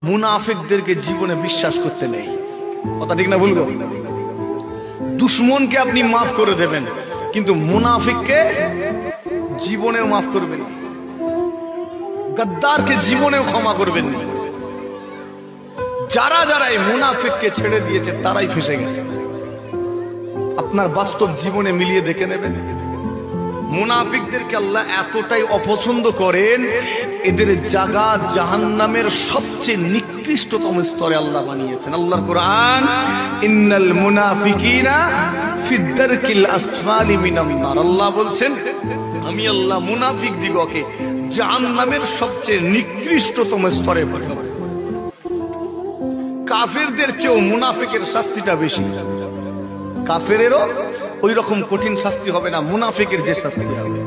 মুনাফিকদেরকে জীবনে বিশ্বাস করতে নেই। কথা ঠিক না বলবো? দুশ্মনকে আপনি মাফ করে দেবেন, কিন্তু মুনাফিককে জীবনেও মাফ করবেন না। গদ্দারকে জীবনেও ক্ষমা করবেন না। যারা যারা এই মুনাফিককে ছেড়ে দিয়েছে তারাই ফেঁসে গেছে। আপনার বাস্তব জীবনে মিলিয়ে দেখে নেবেন। মুনাফিকদেরকে আল্লাহ এতটাই অপছন্দ করেন, এদের জায়গা জাহান্নামের সবচেয়ে নিকৃষ্টতম স্তরে আল্লাহ বানিয়েছেন। আল্লাহর কোরআন, ইন্নাল মুনাফিকিনা ফিদ দারকিল আসফালি মিনান নার, আল্লাহ বলছেন আমি আল্লাহ মুনাফিক দিগকে জাহান্নামের সবচেয়ে নিকৃষ্টতম স্তরে পাঠাবো। কাফেরদের চেয়েও মুনাফিকের শাস্তিটা বেশি। কাফেরেরও ওই রকম কঠিন শাস্তি হবে না, মুনাফিকের যে শাস্তি হবে।